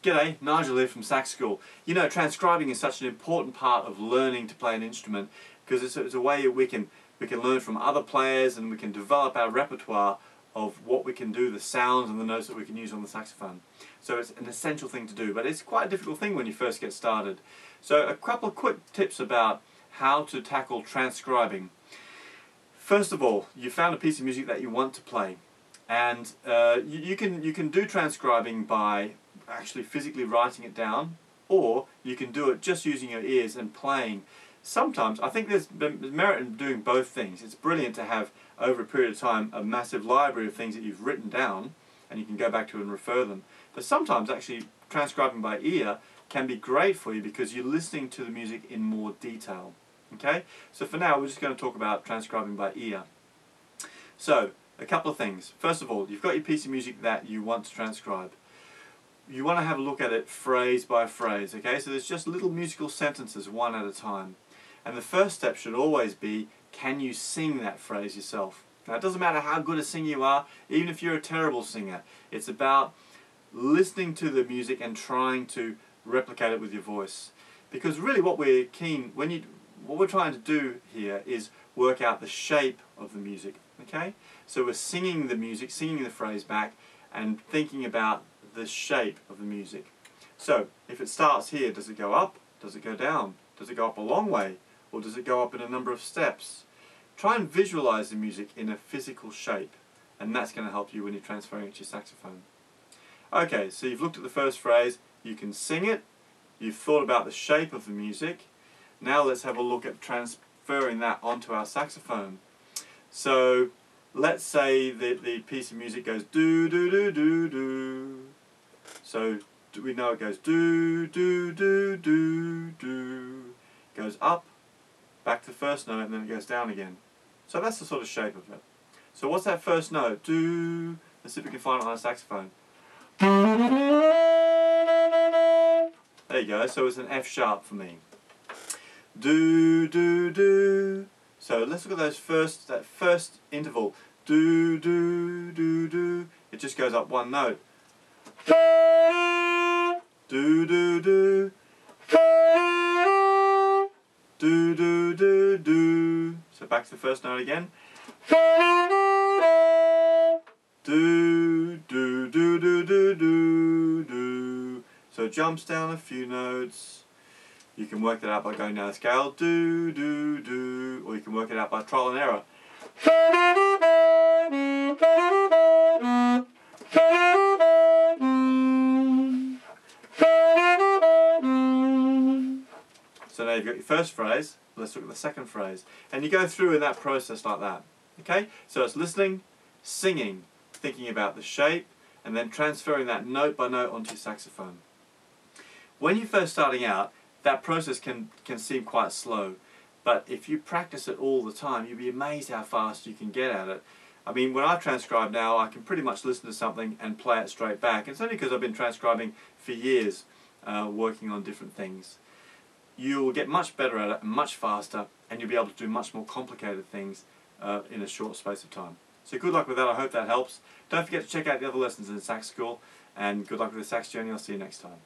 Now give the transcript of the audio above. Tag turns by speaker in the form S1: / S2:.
S1: G'day, Nigel here from Sax School. You know, transcribing is such an important part of learning to play an instrument because it's a way we can learn from other players and we can develop our repertoire of what we can do, the sounds and the notes that we can use on the saxophone. So it's an essential thing to do, but it's quite a difficult thing when you first get started. So a couple of quick tips about how to tackle transcribing. First of all, you found a piece of music that you want to play, and you can do transcribing by actually physically writing it down, or you can do it just using your ears and playing. Sometimes, I think there's merit in doing both things. It's brilliant to have, over a period of time, a massive library of things that you've written down, and you can go back to and refer them. But sometimes, actually, transcribing by ear can be great for you because you're listening to the music in more detail. Okay? So for now, we're just going to talk about transcribing by ear. So, a couple of things. First of all, you've got your piece of music that you want to transcribe. You want to have a look at it phrase by phrase, okay? So there's just little musical sentences, one at a time. And the first step should always be, can you sing that phrase yourself? Now, it doesn't matter how good a singer you are, even if you're a terrible singer. It's about listening to the music and trying to replicate it with your voice. Because really what we're what we're trying to do here is work out the shape of the music, okay? So we're singing the music, singing the phrase back, and thinking about the shape of the music. So if it starts here, does it go up? Does it go down? Does it go up a long way? Or does it go up in a number of steps? Try and visualize the music in a physical shape, and that's going to help you when you're transferring it to your saxophone. Okay, so you've looked at the first phrase, you can sing it, you've thought about the shape of the music. Now let's have a look at transferring that onto our saxophone. So let's say that the piece of music goes do do do do do. So we know it goes do do do do do. Goes up, back to the first note, and then it goes down again. So that's the sort of shape of it. So what's that first note? Do. Let's see if we can find it on a saxophone. There you go. So it's an F sharp for me. Do do do. So let's look at that first interval. Do do do do. It just goes up one note. Do do do. Do do do do. So back to the first note again. Do do do do do do do. So it jumps down a few notes. You can work that out by going down the scale. Do do do. Or you can work it out by trial and error. So now you've got your first phrase, let's look at the second phrase. And you go through in that process like that. Okay? So it's listening, singing, thinking about the shape, and then transferring that note by note onto your saxophone. When you're first starting out, that process can seem quite slow. But if you practice it all the time, you'll be amazed how fast you can get at it. I mean, when I transcribe now, I can pretty much listen to something and play it straight back. It's only because I've been transcribing for years, working on different things. You'll get much better at it, much faster, and you'll be able to do much more complicated things in a short space of time. So good luck with that. I hope that helps. Don't forget to check out the other lessons in Sax School, and good luck with the sax journey. I'll see you next time.